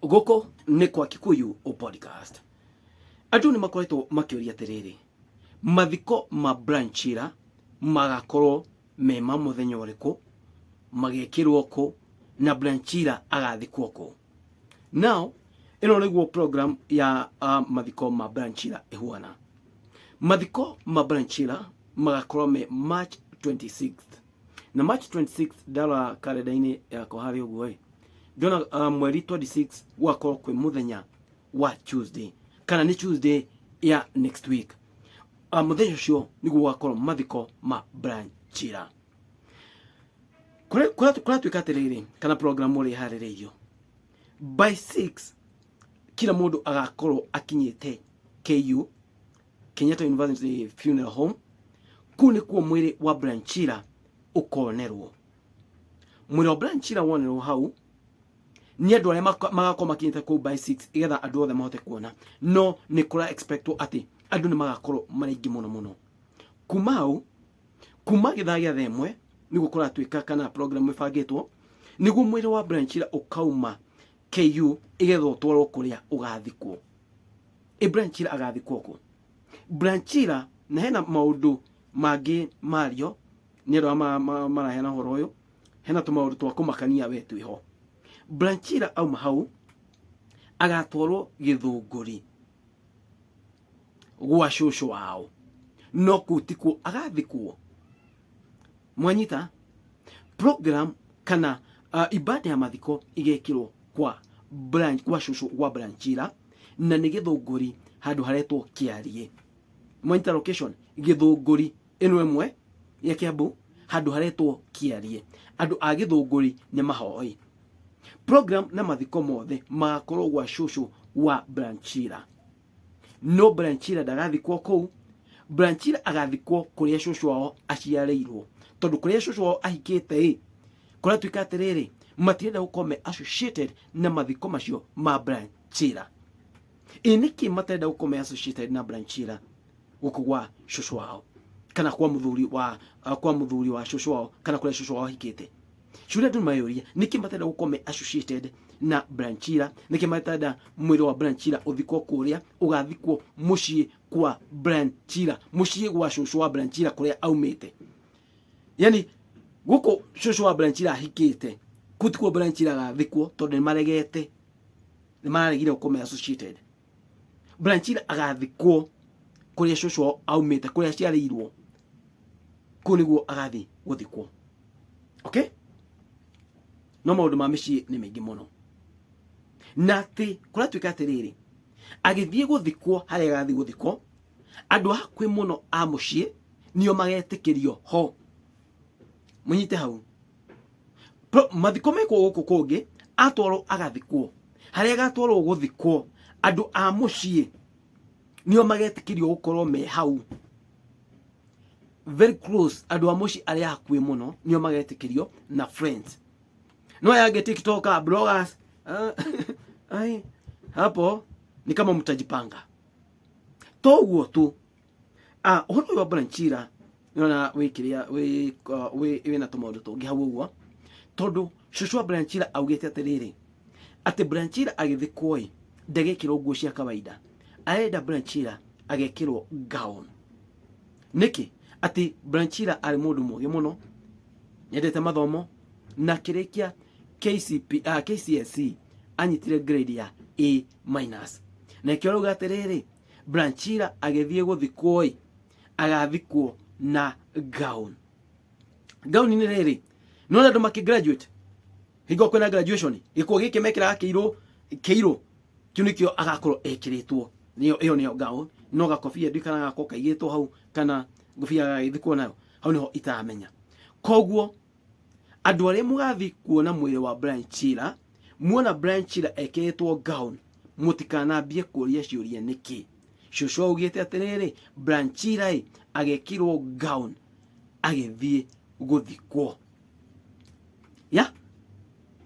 Goko nĩ kwa Kikuyu o podcast. Andũ nĩ makoretwo makĩũria atĩrĩrĩ, mathiko ma Brian Chira magakorwo me ma mũthenya ũrĩkũ, magekĩrwo kũ, na Brian Chira agathikwo kũ. Now, ĩno nĩguo program ya mathiko ma Brian Chira ĩhuana. Mathiko ma Brian Chira magakorwo me March 26th. Na March 26th ndara kalenda-inĩ yakwa harĩ ũguo ndona mweri 26 wakorwo kwĩ mũthenya wa Tuesday, kana nĩ Tuesday ya next week. Mũthenya ũcio nĩguo wakorwo mathiko ma Brian Chira. Kũrĩa tuĩka atĩrĩrĩ, kana program ũrĩa harĩrĩirio by 6 kila mũndũ agakorwo akinyĩte KU, Kenyatta University Funeral Home. Kũu nĩkuo mwĩrĩ wa Brian Chira ũkonerwo. Mwĩrĩ wa Brian Chira wonerwo hau ni andũ arĩa magakorwo makinyĩte kũu by 6 igetha andũ othe mahote kuona, no nĩ kũra expectwo atĩ andũ nĩ magakorwo marĩ aingĩ mũno mũno. Kuma hau, kuma gĩthaa gĩa thaa ĩmwe nĩguo kũratuĩka kana program ĩbangĩtwo, nĩguo mwĩrĩ wa Brian Chira ũkauma KU igetha ũtwarwo kũrĩa ũgathikwo. Brian Chira agathikwo kũ? Brian Chira na hena maũndũ mangĩ mario nĩ andũ marahena ũhoro ũyũ, hena tũmaũndũ twa kũmakania we twĩho. Brian Chira auma hau agatwarwo Gĩthũngũri gwa cũcũ wao, no kũu tikuo agathikwo. Mwanyita program kana ibada ya mathiko igekĩrwo kwa cũcũ wa Brian Chira, na nĩ Gĩthũngũri handũ haretwo Kĩarie. Mwanyita location Gĩthũngũri ĩno ĩmwe ya Kiambu, handũ haretwo Kĩarie. Andũ a Gĩthũngũri nĩ mahoi. Program na mathiko mothe magakorwo gwa cũcũ wa Brian Chira. No Brian Chira ndagathikwo kũu. Brian Chira agathikwo kũrĩa cũcũ wao aciarĩirwo, tondũ kũrĩa cũcũ wao ahikĩte kũrĩa tuĩka atĩrĩrĩ, matirenda gũkorwo me associated na mathiko macio ma Brian Chira. Nĩkĩ matirenda gũkorwo me associated na Brian Chira gũkũ gwa cũcũ wao, kana kwa mũthuri wa cũcũ wao, kana kũrĩa cũcũ wao ahikĩte? Shule andũ mayũria nĩkĩ matirenda gũkorwo me associated na Brian Chira, nĩkĩ matirenda mwĩrĩ wa Brian Chira ũthikwo kũrĩa, ũgathikwo mũciĩ kwa Brian Chira, mũciĩ gwa cũcũ wa Brian Chira kũrĩa aumĩte. Yani gũkũ cũcũ wa Brian Chira ahikĩte, kũtikuo Brian Chira agathikwo tondũ nĩ maregete, nĩ maregire gũkorwo me associated. Brian Chira agathikwo kũrĩa cũcũ wao aumĩte, kũrĩa aciarĩirwo, kũu nĩguo agathiĩ gũthikwo. Okay? No maũndũ ma mĩciĩ nĩ maingĩ mũno. Na atĩ kũratuĩka atĩrĩrĩ, agĩthiĩ gũthikwo harĩa agathiĩ gũthikwo, andũ hakuhĩ mũno a mũciĩ nĩo magetĩkĩrio ho. Mũnyite hau. Mathiko mekwo gũkũ kũngĩ, atwarwo agathikwo. Harĩa agatwarwo gũthikwo, andũ a mũciĩ nĩo magetĩkĩrio gũkorwo me hau. Very close, andũ a mũciĩ arĩa hakuhĩ mũno nĩo magetĩkĩrio, na friends. No yage TikToker, bloggers, hapo ni kama mtajipanga. Toguo tu. Ũhoro wa Brian Chira nĩona wĩ na tũmaũndũ tũngĩ hau ũguo, tondũ cũcũ wa Brian Chira augĩte atĩrĩrĩ, atĩ Brian Chira agĩthikwo ndagekĩrwo nguo cia kawaida, arenda Brian Chira agekĩrwo gown. Nĩkĩ? Atĩ Brian Chira arĩ mũndũ mũũgĩ mũno, nyendete mathomo, na kĩrĩkia KCSE anyitire grade ya A-. Na kĩorauga atĩrĩrĩ, Brian Chira agĩthiĩ gũthikwo agathikwo na gown. Gown nĩ rĩrĩ, no andũ makĩgraduate, hingo kwĩna graduation, gĩkuo gĩkĩ mekĩraga kĩirũ, kĩu nĩkĩo agakorwo ekĩrĩtwo. Ĩyo nĩyo gown. No gakobia ndikana gako kaigĩtwo hau, kana ngobia gagĩthikwo nayo, hau nĩho itaramenya. Koguo andũ arĩa mũgathi kuona mwĩrĩ wa Brian Chira, muona Brian Chira ekĩrĩtwo gown, mũtikanambie kũria ciũria nĩkĩ. Cũcũ augĩte atĩrĩrĩ, Brian Chira agekĩrwo gown agĩthiĩ gũthikwo. Ya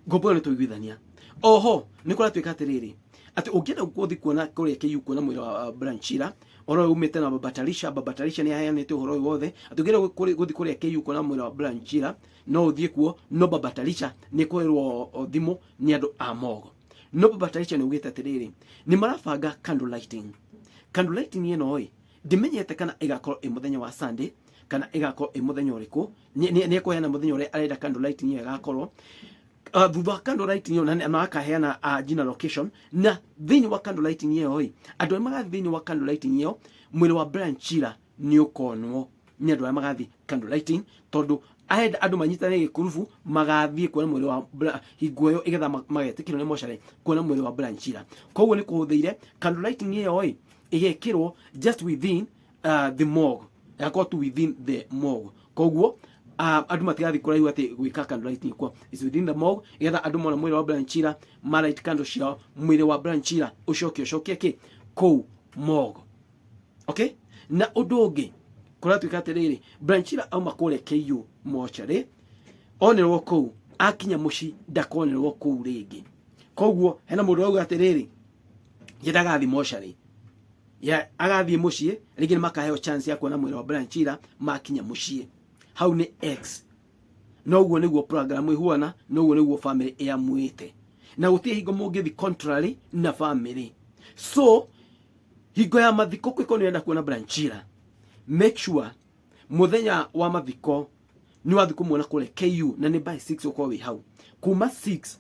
ngombo nĩ tũiguithania. Oho nĩ kũratuĩka atĩrĩrĩ, atĩ ũngĩenda gũthiĩ kuona kũrĩa KU kuona mwĩrĩ wa Brian Chira, ũhoro umĩte na Babatarisha nĩ aheanĩte ũhoro wothe, atĩ ũngĩenda gũthiĩ kũrĩa KU kuona mwĩrĩ wa Brian Chira, no ũthiĩ kuo, no Babatarisha nĩ kũĩrwo thimũ nĩ andũ a mogo. no babataicha ni ugeta tiriri ni marabanga candle lighting ino oi ndimenyete kana igakorwo muthenya wa Sunday kana igakorwo muthenya uriku ni ekoheana muthenya uri arenda candle lighting iyo igakorwo thutha candle lighting iyo na akaheana jina location na thini wa candle lighting iyo oi andu magathi thini wa candle lighting iyo mwiri wa Brian Chira ni ukonwo ni andu magathi candle lighting tondu aenda andu manyitane gikurubu magathie kuona mwiri wa hingo iyo igetha magetikirwo ni moshare kuona mwiri wa Brian Chira koguo ni kuhuthiire candle lighting iyo oi igekirwo just within the morgue yako to within the morgue koguo andu matigathi kuraihu ati gwika candle lighting kwa is within the morgue igetha andu mona mwiri wa Brian Chira malight candle ciao mwiri wa Brian Chira ucokie ki kou morgue. Okay, na udongi kura twikatiriri Brian Chira auma kure KU mochare onirwo kou akinya muci ndakonerwo kou ringi koguo hena mundu auga atiriri yedagathi mochare ya agathi mucie ringi makaheo chance ya kuona mwiri wa Brian Chira makinya mucie hau ni X noguo niguo program ihuana noguo niguo family ya mwite na gutie hingo mungithi contrary na family so hingo ya mathiko kwiko ni enda kuona Brian Chira make sure muthenya wa mathiko ni wathi kumuona kule KU na ni by 6 uko wi hau kuma 6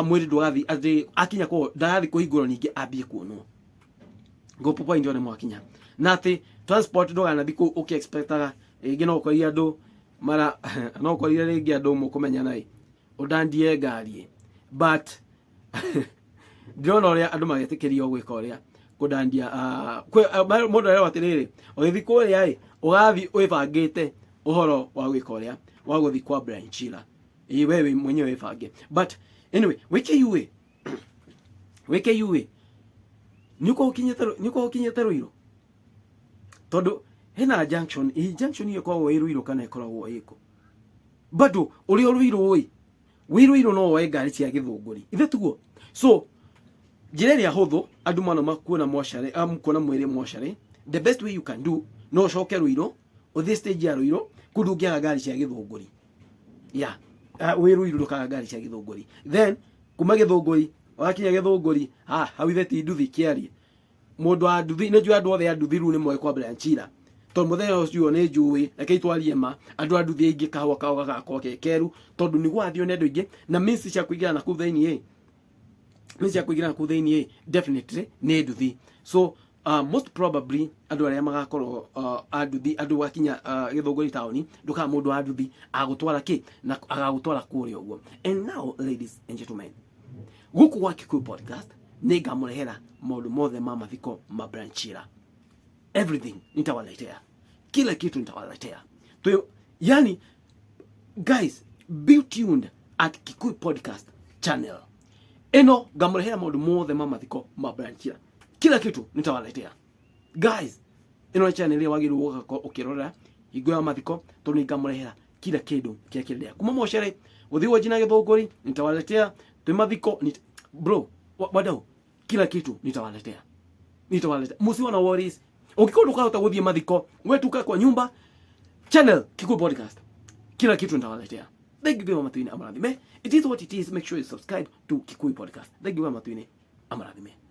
mwiri ndwathi athi akinya ko ndathi kuhingurwo ningi ambie kuonwo go popo ndio ne mwakinya na ati transport ndogana thiku uki expectaga ngino ukoria andu mara no ukoria ringi andu mukumenya nai udandie ngari but ndona uria andu magetikirio gwika uria kudandia mundu ara watiriri ugithi kuria ugathi wibangite uhoro wa gwika uria wa guthi kwa Brian Chira wewe mwenyewe wibange but anyway weke yuwe niko ukinyete ruiro tondu hena junction iyo kwa ruiro kana ikoragwo iko bado uri ruiro ruiro no we ngari cia githunguri ithe tugo so jireria huthu andu mana makuona moshare kuona mwiri moshare the best way you can do no shoke ruiro uthi stage ya ruiro kudungia ngari cia githunguri yeah we ruiro ndukaga ngari cia githunguri then kuma githunguri wakinya githunguri hau ithe ti nduthi kiarie mundu a nduthi ne jua andu othe a nduthi ru ni moe kwa Brian Chira tondu muthenya ucio ni njui reke itwarie ma andu a nduthi ingi kahwa gakwa kekeru tondu ni gwathio ne andu ingi na minsi cia kuigana na ku theni definitely ni nduthi so most probably andu aria magakorwo anduthi andu wakinya githunguri town nduka mundu a nduthi agutwara ki na agagutwara kuri uguo. And now ladies and gentlemen, guku gwa Gîtumî podcast ni ngamurehera maundu mothe ma mathiko ma Brian Chira, everything nitawaletea, kila kitu nitawaletea. Yani guys, be tuned at Gîtumî podcast channel. Eno ngamurehera maundu mothe ma mathiko ma Brian Chira, kila kitu nitawaletea guys. Eno channel wagiru gukako ukirora hingo ya mathiko tondu ngamurehera kila kindu kia kiendea kuma mochere uthiwa jina githunguri nitawaletea mathiko bro wadau kila kitu nitawaletea musiwa na worries. Ukikonda ukahota guthie mathiko wetuka kwa nyumba channel Gîtumî podcast kila kitu nitawaletea. Thank you very much. It is what it is. Make sure you subscribe to Gîtumî podcast. Thank you very much. Amarathime.